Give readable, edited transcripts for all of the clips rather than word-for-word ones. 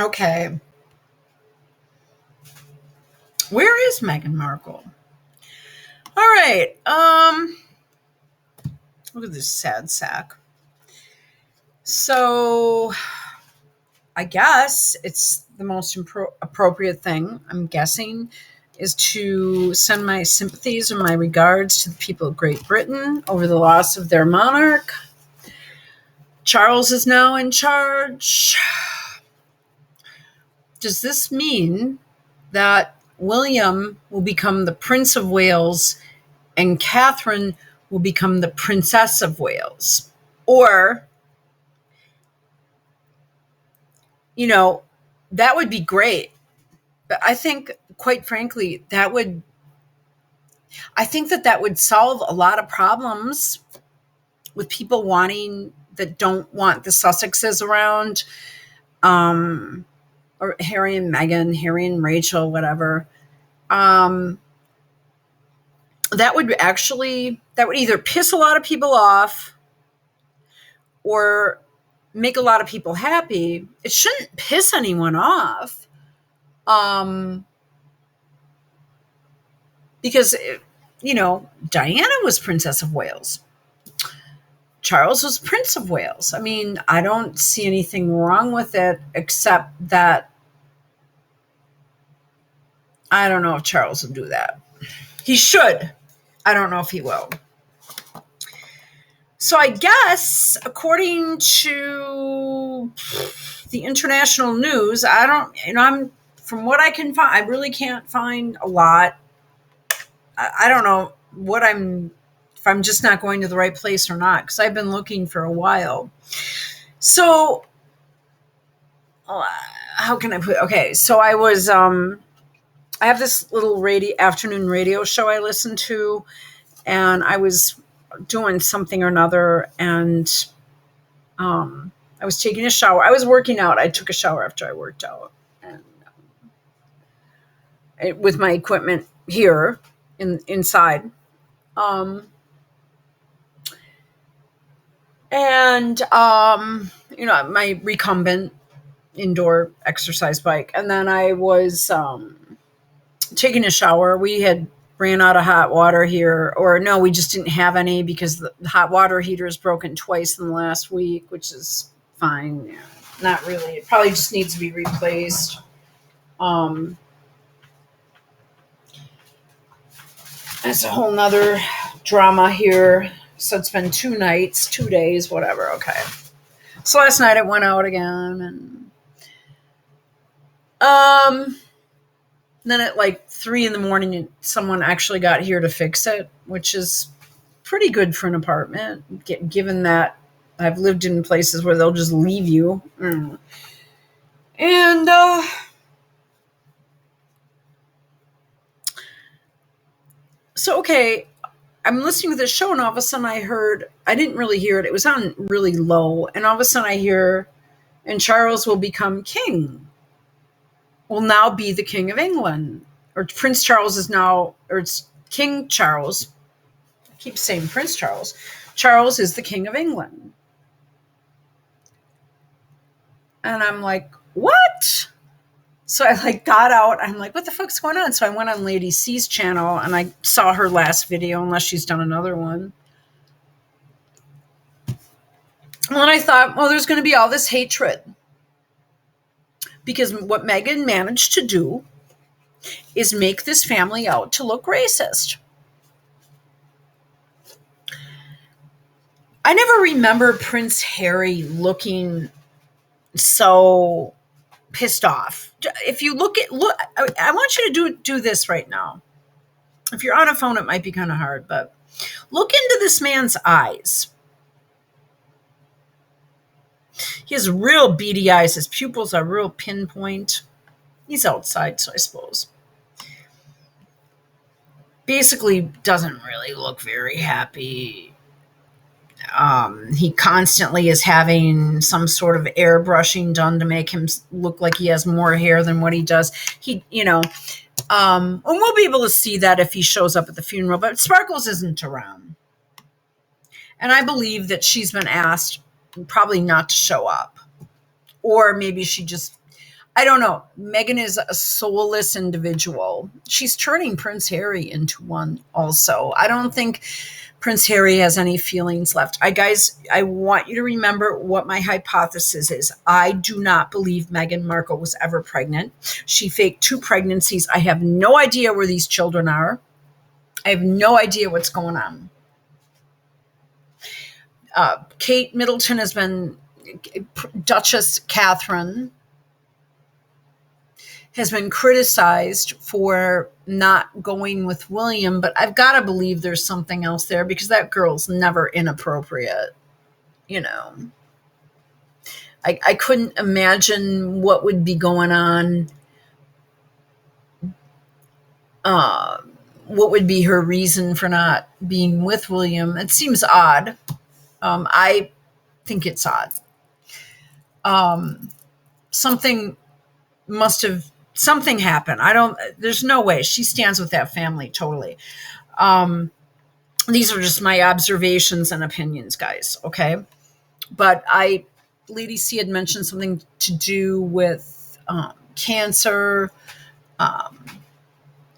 Okay. Where is Meghan Markle? All right. Look at this sad sack. So I guess it's the most appropriate thing, I'm guessing, is to send my sympathies and my regards to the people of Great Britain over the loss of their monarch. Charles is now in charge. Does this mean that William will become the Prince of Wales and Catherine will become the Princess of Wales? Or, that would be great. But I think, quite frankly, I think that would solve a lot of problems with people that don't want the Sussexes around, or Harry and Meghan, Harry and Rachel, whatever. That would either piss a lot of people off or make a lot of people happy. It shouldn't piss anyone off. Because, Diana was Princess of Wales. Charles was Prince of Wales. I mean, I don't see anything wrong with it, except that I don't know if Charles will do that. He should. I don't know if he will. So I guess, according to the international news, from what I can find, I really can't find a lot. I don't know if I'm just not going to the right place or not, because I've been looking for a while. So, how can I put? Okay, so I was, I have this little afternoon radio show I listen to, and I was doing something or another, and I was taking a shower. I was working out. I took a shower after I worked out, and with my equipment here inside. And my recumbent indoor exercise bike. And then I was taking a shower. We had ran out of hot water here, or no, we just didn't have any because the hot water heater is broken twice in the last week, which is fine. Yeah, not really. It probably just needs to be replaced. That's a whole nother drama here. So it's been 2 nights, 2 days, whatever. Okay. So last night it went out again, and then at like 3 a.m, someone actually got here to fix it, which is pretty good for an apartment, given that I've lived in places where they'll just leave you. And so, okay, I'm listening to this show, and all of a sudden I didn't really hear it. It was on really low. And all of a sudden I hear, and Charles will become king, will now be the King of England. Or Prince Charles is now, or it's King Charles. I keep saying Prince Charles. Charles is the King of England. And I'm like, what? So I got out. I'm like, what the fuck's going on? So I went on Lady C's channel, and I saw her last video, unless she's done another one. And then I thought, well, there's going to be all this hatred. Because what Meghan managed to do is make this family out to look racist. I never remember Prince Harry looking so pissed off. If you look, I want you to do this right now. If you're on a phone, it might be kind of hard, but look into this man's eyes. He has real beady eyes. His pupils are real pinpoint. He's outside, so I suppose. Basically doesn't really look very happy. He constantly is having some sort of airbrushing done to make him look like he has more hair than what he does. And we'll be able to see that if he shows up at the funeral, but Sparkles isn't around. And I believe that she's been asked probably not to show up. Or maybe I don't know. Meghan is a soulless individual. She's turning Prince Harry into one also. I don't think Prince Harry has any feelings left. I want you to remember what my hypothesis is. I do not believe Meghan Markle was ever pregnant. She faked 2 pregnancies. I have no idea where these children are. I have no idea what's going on. Kate Middleton has been, Duchess Catherine has been criticized for not going with William, but I've got to believe there's something else there because that girl's never inappropriate. You know, I couldn't imagine what would be going on. What would be her reason for not being with William? It seems odd. I think it's odd. Something something happened. There's no way she stands with that family totally. These are just my observations and opinions, guys. Okay. But Lady C had mentioned something to do with cancer. Let's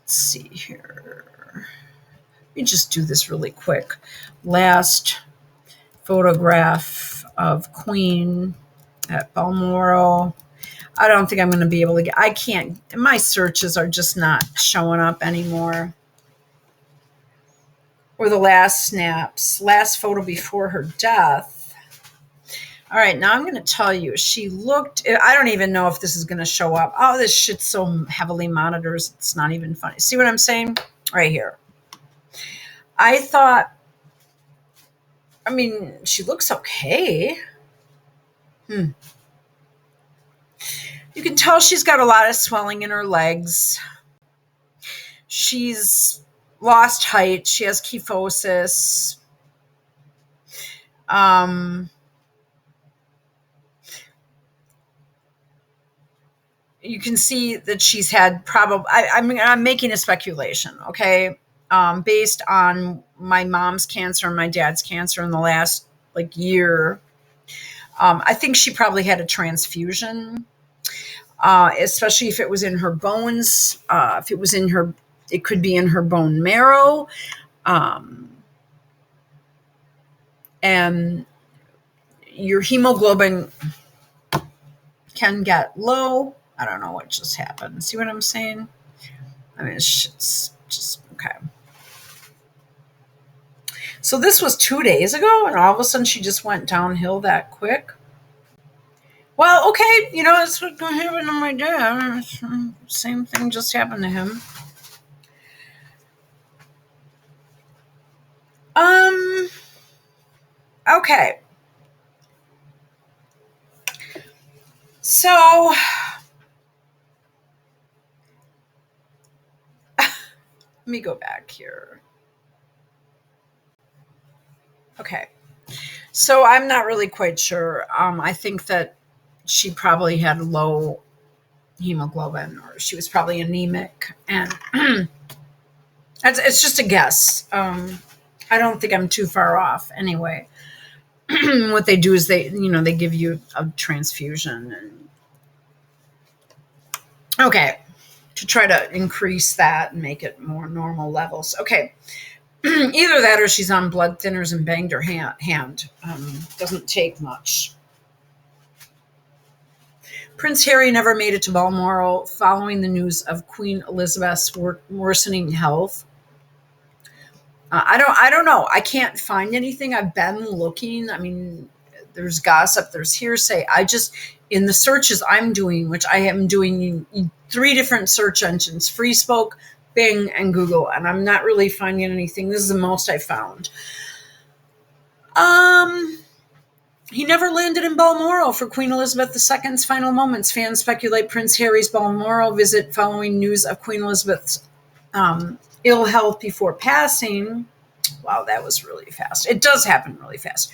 see here. Let me just do this really quick. Last photograph of Queen at Balmoral. I don't think I'm going to be able to I can't, my searches are just not showing up anymore. Or the last snaps, last photo before her death. All right, now I'm going to tell you, she looked, I don't even know if this is going to show up. Oh, this shit's so heavily monitored, it's not even funny. See what I'm saying? Right here. I thought, she looks okay. You can tell she's got a lot of swelling in her legs. She's lost height. She has kyphosis. You can see that she's had I'm making a speculation, okay? Based on my mom's cancer and my dad's cancer in the last year. I think she probably had a transfusion, especially if it was in her bones. If it was it could be in her bone marrow. And your hemoglobin can get low. I don't know what just happened. See what I'm saying? It's just okay. So this was 2 days ago, and all of a sudden she just went downhill that quick. Well, okay, that's what's going to happen to my dad. Same thing just happened to him. Okay. So let me go back here. Okay. So I'm not really quite sure. I think that she probably had low hemoglobin, or she was probably anemic, and it's just a guess. I don't think I'm too far off anyway. What they do is they give you a transfusion okay, to try to increase that and make it more normal levels. Okay. Either that or she's on blood thinners and banged her hand. Doesn't take much. Prince Harry never made it to Balmoral following the news of Queen Elizabeth's worsening health. I don't know. I can't find anything. I've been looking. There's gossip, there's hearsay. In the searches I'm doing, which I am doing in 3 different search engines, FreeSpoke, Bing, and Google, and I'm not really finding anything. This is the most I found. He never landed in Balmoral for Queen Elizabeth II's final moments. Fans speculate Prince Harry's Balmoral visit following news of Queen Elizabeth's ill health before passing. Wow, that was really fast. It does happen really fast.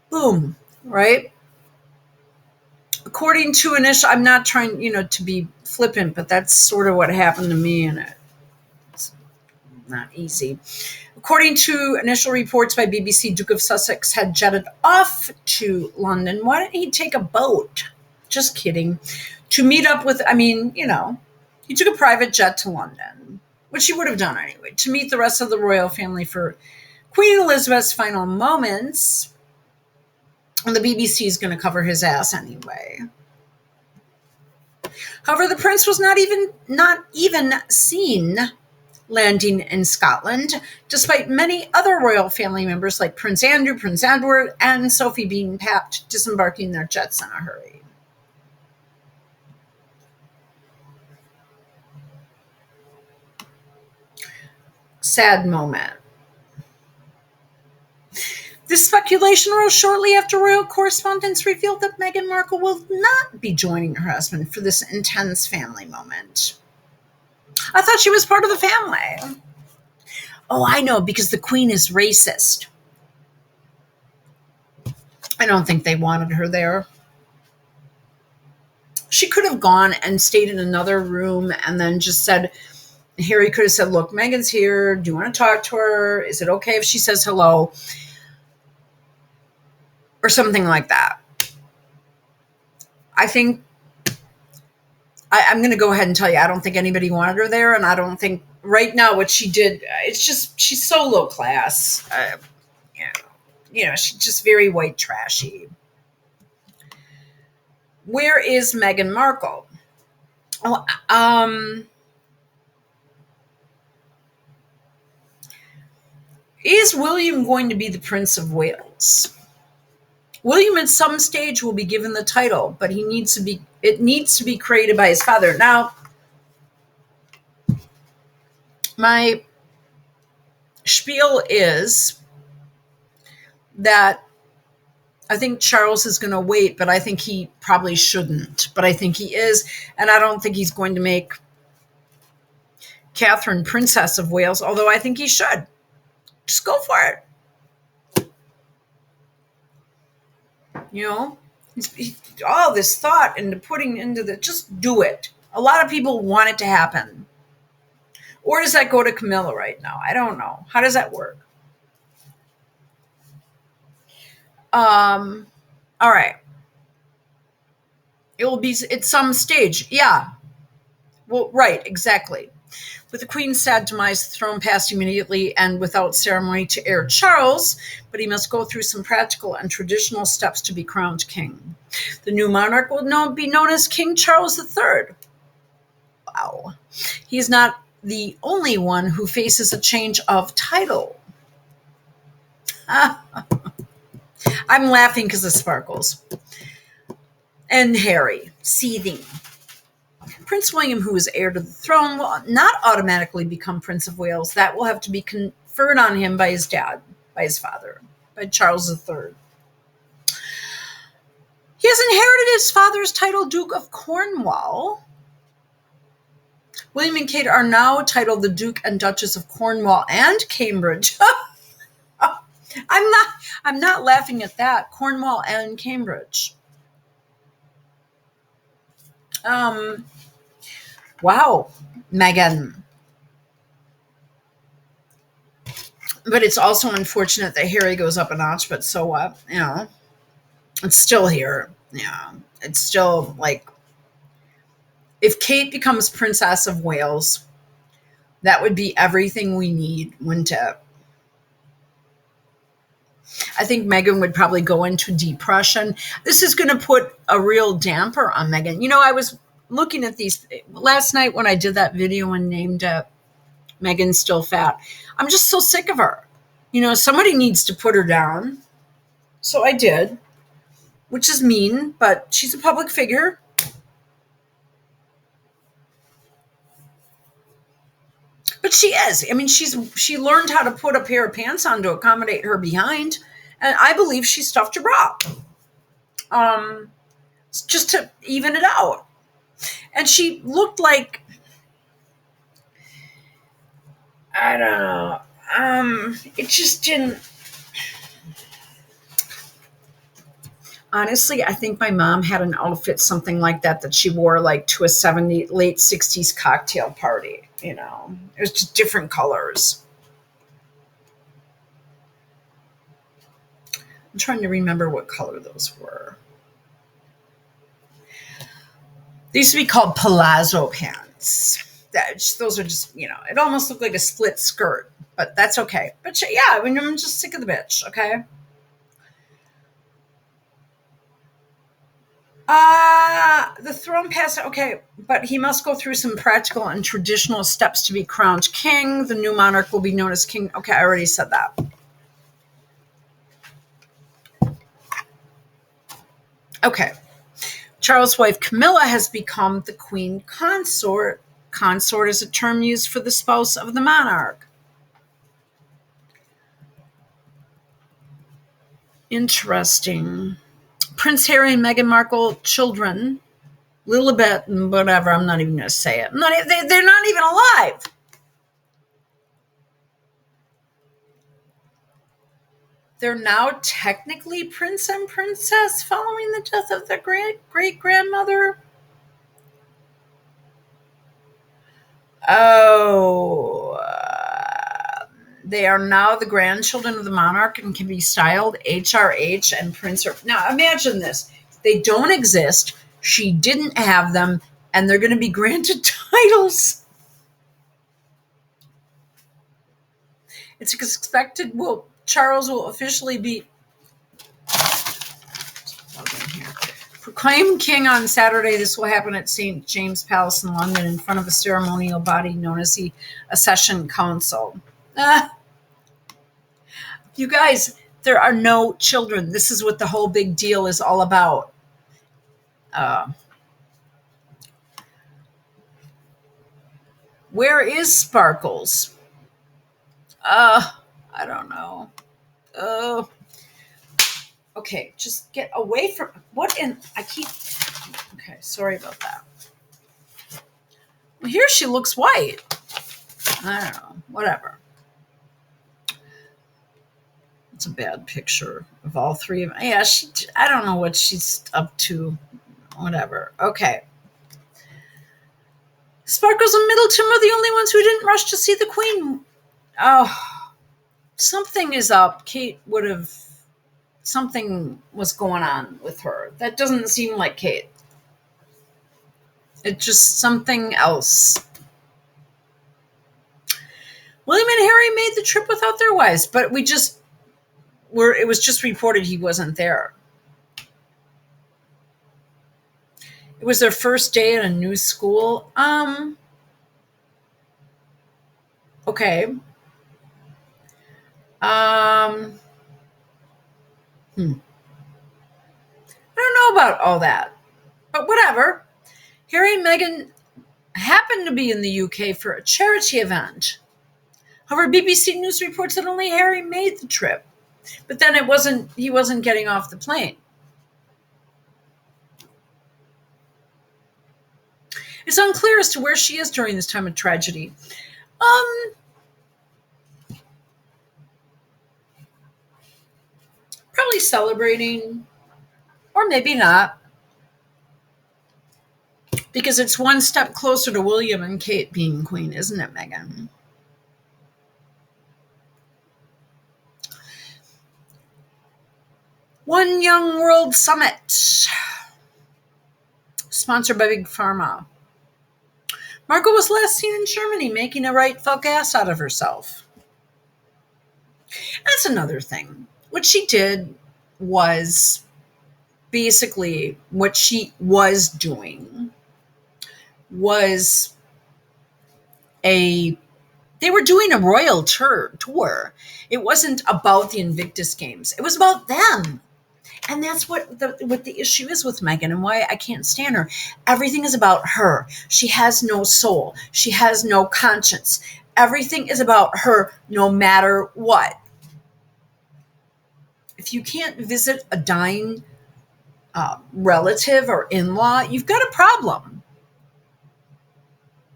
Boom, right? According to I'm not trying, to be flippant, but that's sort of what happened to me, and it's not easy. According to initial reports by BBC, Duke of Sussex had jetted off to London. Why didn't he take a boat? Just kidding. To meet up with, he took a private jet to London, which he would have done anyway, to meet the rest of the royal family for Queen Elizabeth's final moments. And the BBC is going to cover his ass anyway. However, the prince was not even seen landing in Scotland, despite many other royal family members like Prince Andrew, Prince Edward, and Sophie being papped, disembarking their jets in a hurry. Sad moment. This speculation rose shortly after royal correspondence revealed that Meghan Markle will not be joining her husband for this intense family moment. I thought she was part of the family. Oh, I know, because the Queen is racist. I don't think they wanted her there. She could have gone and stayed in another room and then just said, Harry could have said, look, Meghan's here. Do you want to talk to her? Is it okay if she says hello? Or something like that. I think I'm going to go ahead and tell you, I don't think anybody wanted her there. And I don't think right now what she did, it's just, she's so low class. She's just very white trashy. Where is Meghan Markle? Is William going to be the Prince of Wales? William at some stage will be given the title, but it needs to be created by his father. Now, my spiel is that I think Charles is going to wait, but I think he probably shouldn't. But I think he is, and I don't think he's going to make Catherine Princess of Wales, although I think he should. Just go for it. All this thought into putting into just do it. A lot of people want it to happen. Or does that go to Camilla right now? I don't know. How does that work? All right. It will be at some stage. Yeah. Well, right, exactly. With the Queen's sad demise, the throne passed immediately and without ceremony to heir Charles, but he must go through some practical and traditional steps to be crowned king. The new monarch will be known as King Charles III. Wow. He's not the only one who faces a change of title. I'm laughing because of Sparkles. And Harry, seething. Prince William, who is heir to the throne, will not automatically become Prince of Wales. That will have to be conferred on him by his dad, by his father, by Charles III. He has inherited his father's title, Duke of Cornwall. William and Kate are now titled the Duke and Duchess of Cornwall and Cambridge. I'm not laughing at that. Cornwall and Cambridge. Wow, Meghan. But it's also unfortunate that Harry goes up a notch, but so what? It's still here. Yeah, it's still like, if Kate becomes Princess of Wales, that would be everything we need, wouldn't it? I think Meghan would probably go into depression. This is going to put a real damper on Meghan. I was looking at these last night when I did that video and named Meghan Still Fat. I'm just so sick of her. Somebody needs to put her down. So I did, which is mean, but she's a public figure. But she is. She learned how to put a pair of pants on to accommodate her behind, and I believe she stuffed her bra. Just to even it out. And she looked like, I don't know. It just didn't. Honestly, I think my mom had an outfit something like that she wore like to a late 60s cocktail party. It was just different colors. I'm trying to remember what color those were. They used to be called palazzo pants. Those are just, it almost looked like a split skirt, but that's okay. But yeah, I mean, I'm just sick of the bitch, okay? The throne passed, okay, but he must go through some practical and traditional steps to be crowned king. The new monarch will be known as king. Okay, I already said that. Okay. Charles' wife Camilla has become the queen consort. Consort is a term used for the spouse of the monarch. Interesting. Prince Harry and Meghan Markle children, Lilibet and whatever, I'm not even going to say it. They're not even alive. They're now technically prince and princess following the death of their great-grandmother. Oh, they are now the grandchildren of the monarch and can be styled HRH and Prince. Now, imagine this. They don't exist. She didn't have them, and they're going to be granted titles. It's expected Charles will officially be proclaimed king on Saturday. This will happen at St. James Palace in London in front of a ceremonial body known as the Accession Council. You guys, there are no children. This is what the whole big deal is all about. Where is Sparkles? I don't know. Okay, just get away from okay, sorry about that. Well, here she looks white. I don't know, whatever. It's a bad picture of all three of them. Yeah, I don't know what she's up to. Whatever. Okay. Sparkles and Middleton were the only ones who didn't rush to see the Queen. Oh, something is up. Something was going on with her. That doesn't seem like Kate. It's just something else. William and Harry made the trip without their wives, but it was just reported he wasn't there. It was their first day at a new school. Okay. I don't know about all that, but whatever. Harry and Meghan happened to be in the UK for a charity event. However, BBC News reports that only Harry made the trip, but then he wasn't getting off the plane. It's unclear as to where she is during this time of tragedy. Probably celebrating, or maybe not, because it's one step closer to William and Kate being queen, isn't it, Meghan? One Young World Summit, sponsored by Big Pharma. Markle was last seen in Germany making a right fuck ass out of herself. That's another thing. What she did was basically what she was doing was they were doing a royal tour. It wasn't about the Invictus Games. It was about them. And that's what the issue is with Meghan and why I can't stand her. Everything is about her. She has no soul. She has no conscience. Everything is about her no matter what. If you can't visit a dying relative or in-law, you've got a problem.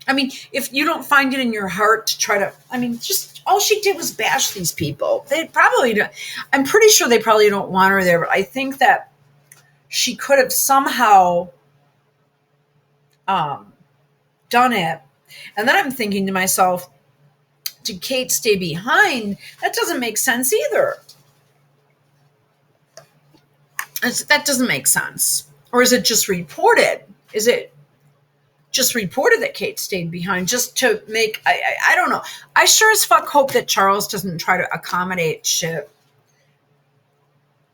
I mean, if you don't find it in your heart to try to, just all she did was bash these people. I'm pretty sure they probably don't want her there, but I think that she could have somehow done it. And then I'm thinking to myself, did Kate stay behind? That doesn't make sense either. That doesn't make sense. Or is it just reported? Is it just reported that Kate stayed behind just to make, I don't know. I sure as fuck hope that Charles doesn't try to accommodate shit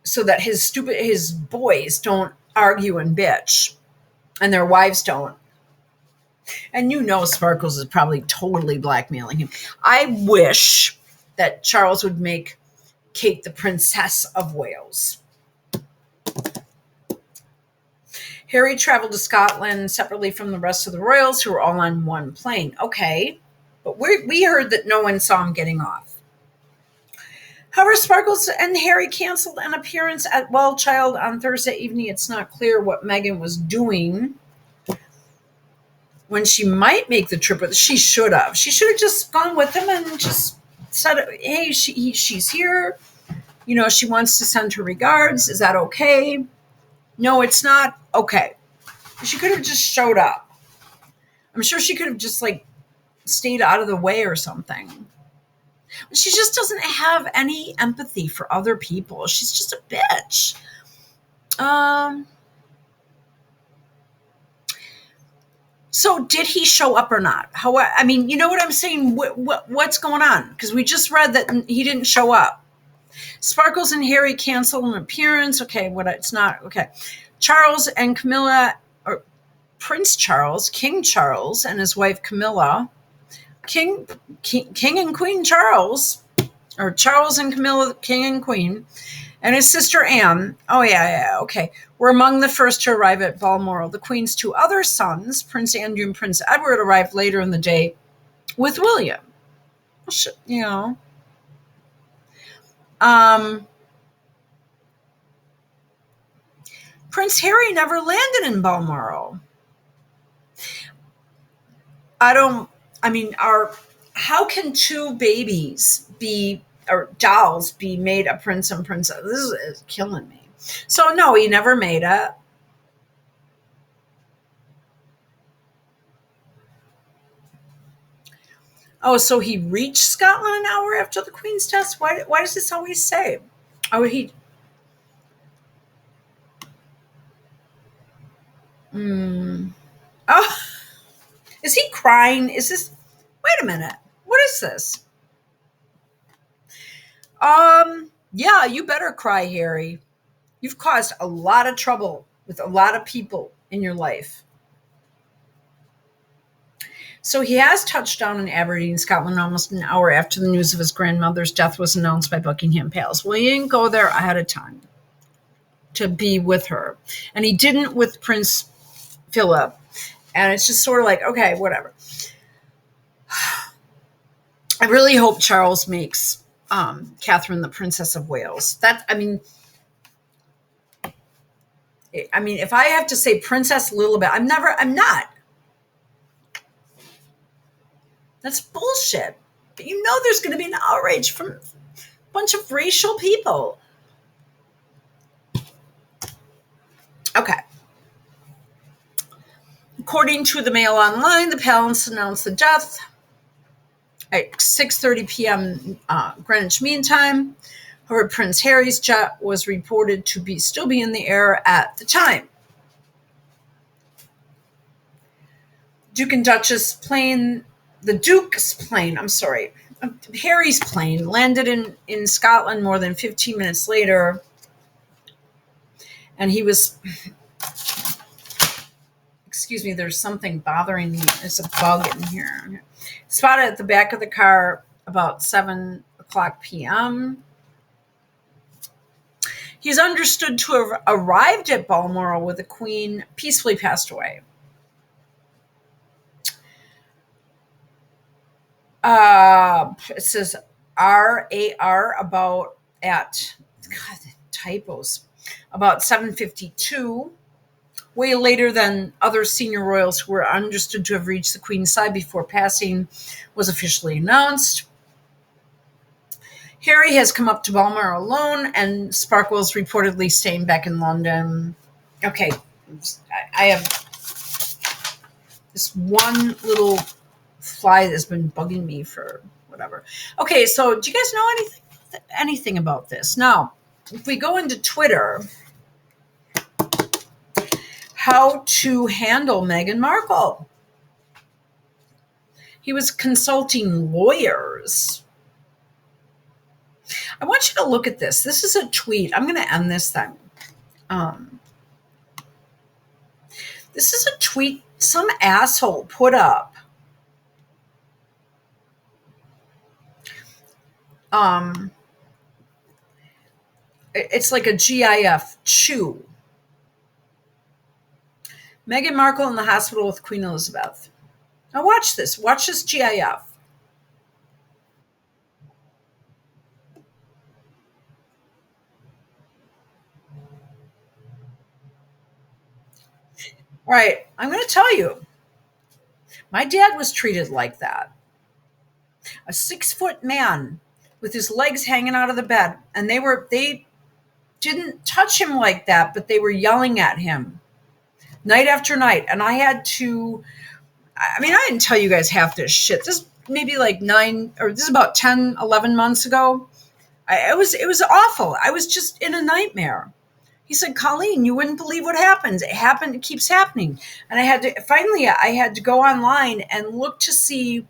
so that his boys don't argue and bitch and their wives don't. And Sparkles is probably totally blackmailing him. I wish that Charles would make Kate the Princess of Wales. Harry traveled to Scotland separately from the rest of the royals, who were all on one plane. Okay, but we heard that no one saw him getting off. However, Sparkles and Harry canceled an appearance at Well Child on Thursday evening. It's not clear what Meghan was doing when she might make the trip with. She should have. She should have just gone with him and just said, hey, she's here. She wants to send her regards. Is that okay? No, it's not. Okay. She could have just showed up. I'm sure she could have just stayed out of the way or something. She just doesn't have any empathy for other people. She's just a bitch. So did he show up or not? You know what I'm saying? What's going on? Because we just read that he didn't show up. Sparkles and Harry canceled an appearance. Okay, it's not. Okay. Charles and Camilla, or Prince Charles, King Charles, and his wife Camilla, King and Queen Charles, or Charles and Camilla, King and Queen, and his sister Anne, okay, were among the first to arrive at Balmoral. The Queen's two other sons, Prince Andrew and Prince Edward, arrived later in the day with William. Prince Harry never landed in Balmoral. How can two babies or dolls be made a prince and princess? This is killing me. So no, he never made it. Oh, so he reached Scotland an hour after the Queen's death? Why does this always say? Oh, he... Oh, is he crying? Is this... Wait a minute. What is this? Yeah, you better cry, Harry. You've caused a lot of trouble with a lot of people in your life. So he has touched down in Aberdeen, Scotland, almost an hour after the news of his grandmother's death was announced by Buckingham Palace. Well, he didn't go there ahead of time to be with her. And he didn't with Prince Philip. And it's just sort of like, okay, whatever. I really hope Charles makes Catherine the Princess of Wales. If I have to say Princess Lilibet, I'm not. That's bullshit. But there's going to be an outrage from a bunch of racial people. Okay. According to the Mail Online, the palace announced the death at 6:30 p.m. Greenwich Mean Time. However, Prince Harry's jet was reported to still be in the air at the time. The Duke's plane, Harry's plane landed in Scotland more than 15 minutes later. And he was, excuse me, there's something bothering me. There's a bug in here. Spotted at the back of the car about 7 o'clock p.m. He's understood to have arrived at Balmoral where the Queen peacefully passed away. It says RAR about typos, about 7:52, way later than other senior royals who were understood to have reached the Queen's side before passing was officially announced. Harry has come up to Balmoral alone, and Sparkle's reportedly staying back in London. Okay, I have this one little fly that's been bugging me for whatever. Okay, so do you guys know anything about this? Now, if we go into Twitter, how to handle Meghan Markle. He was consulting lawyers. I want you to look at this. This is a tweet. I'm going to end this thing. Um, this is a tweet some asshole put up. It's like a GIF chew. Meghan Markle in the hospital with Queen Elizabeth. Now watch this. Watch this GIF. All right, I'm going to tell you. My dad was treated like that. A 6-foot man with his legs hanging out of the bed, and they didn't touch him like that, but they were yelling at him night after night. And I had to, I mean, I didn't tell you guys half this shit. This is maybe like this is about 10, 11 months ago. It was awful. I was just in a nightmare. He said, Colleen, you wouldn't believe what happens. It keeps happening. And I had to go online and look to see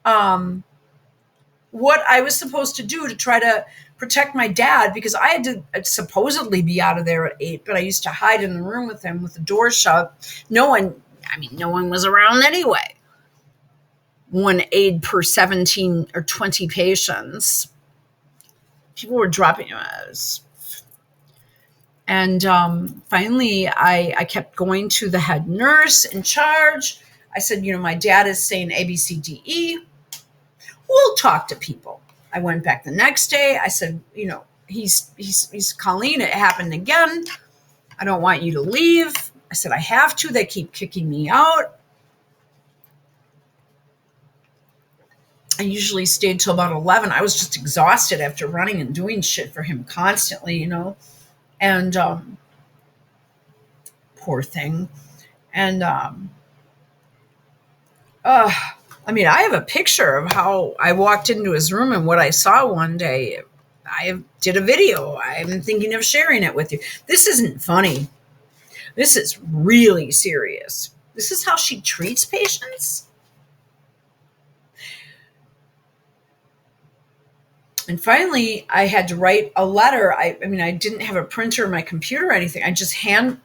what I was supposed to do to try to protect my dad, because I had to supposedly be out of there at 8, but I used to hide in the room with him with the door shut. No one was around anyway. One aide per 17 or 20 patients. People were dropping us. And finally, I kept going to the head nurse in charge. I said, my dad is saying A, B, C, D, E. We'll talk to people. I went back the next day. I said, he's Colleen. It happened again. I don't want you to leave. I said, I have to. They keep kicking me out. I usually stayed till about 11. I was just exhausted after running and doing shit for him constantly, and poor thing. And I have a picture of how I walked into his room and what I saw one day. I did a video. I'm thinking of sharing it with you. This isn't funny. This is really serious. This is how she treats patients. And finally, I had to write a letter. I didn't have a printer or my computer or anything. I just hand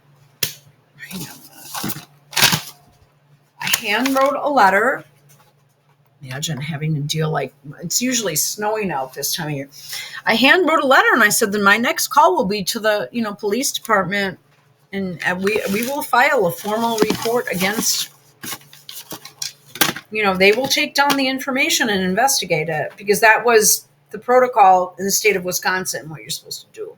wrote a letter. Imagine having to deal it's usually snowing out this time of year. I hand wrote a letter and I said that my next call will be to the police department, and we will file a formal report against. They will take down the information and investigate it, because that was the protocol in the state of Wisconsin, what you're supposed to do.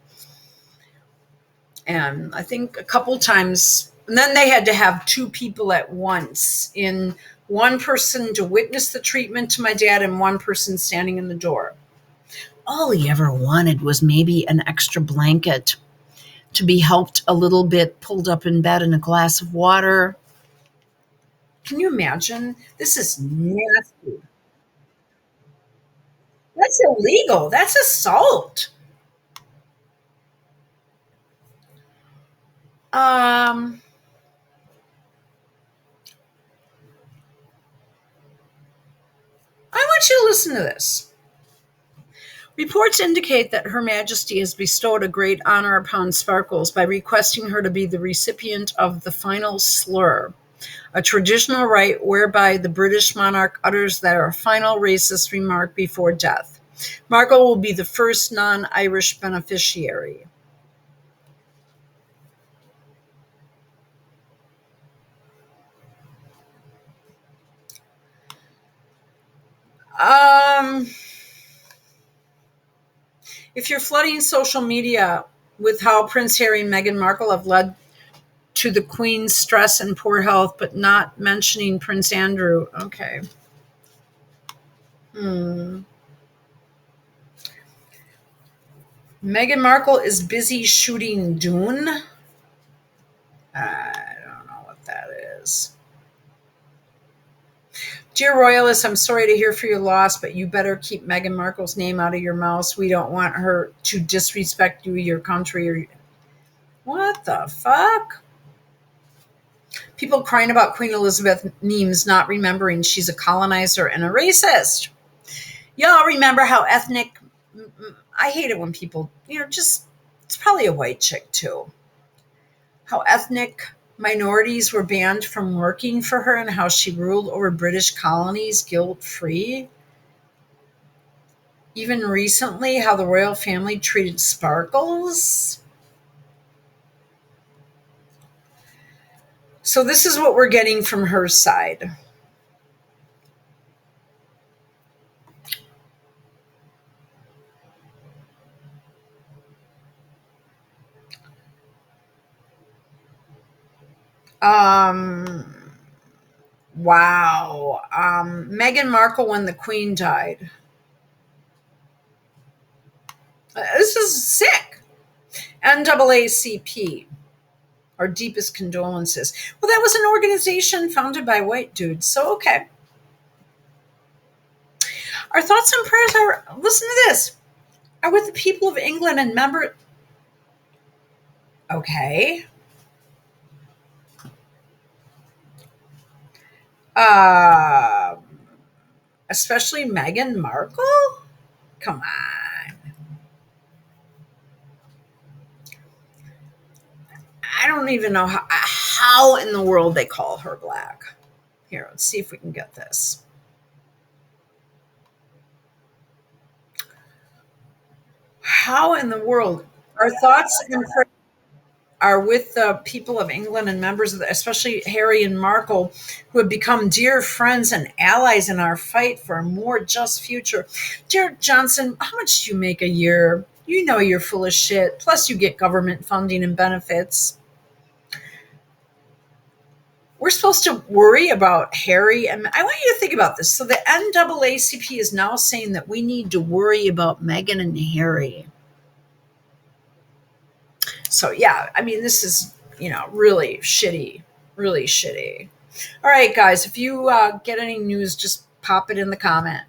And I think a couple times, and then they had to have 2 people at once, one person to witness the treatment to my dad and one person standing in the door. All he ever wanted was maybe an extra blanket to be helped a little bit, pulled up in bed, and a glass of water. Can you imagine? This is nasty. That's illegal. That's assault. I want you to listen to this. Reports indicate that Her Majesty has bestowed a great honor upon Sparkles by requesting her to be the recipient of the final slur, a traditional rite whereby the British monarch utters their final racist remark before death. Markle will be the first non-Irish beneficiary. If you're flooding social media with how Prince Harry and Meghan Markle have led to the Queen's stress and poor health, but not mentioning Prince Andrew, okay. Meghan Markle is busy shooting Dune. I don't know what that is. Dear Royalists, I'm sorry to hear for your loss, but you better keep Meghan Markle's name out of your mouth. We don't want her to disrespect you, your country, or what the fuck? People crying about Queen Elizabeth memes, not remembering she's a colonizer and a racist. Y'all remember how ethnic, I hate it when people, just, it's probably a white chick too, how ethnic minorities were banned from working for her and how she ruled over British colonies guilt-free. Even recently, how the royal family treated sparkles. So this is what we're getting from her side. Wow. Meghan Markle when the Queen died. This is sick. NAACP, our deepest condolences. Well, that was an organization founded by white dudes. So, okay. Our thoughts and prayers are, listen to this, are with the people of England and member. Okay. Uh, Especially Meghan Markle? Come on. I don't even know how in the world they call her black. Here, let's see if we can get this. How in the world? Our thoughts and prayers are with the people of England and members of especially Harry and Markle, who have become dear friends and allies in our fight for a more just future. Dear Johnson, how much do you make a year? You know you're full of shit. Plus, you get government funding and benefits. We're supposed to worry about Harry. And I want you to think about this. So the NAACP is now saying that we need to worry about Meghan and Harry. So yeah, I mean, this is, really shitty, really shitty. All right, guys, if you get any news, just pop it in the comment.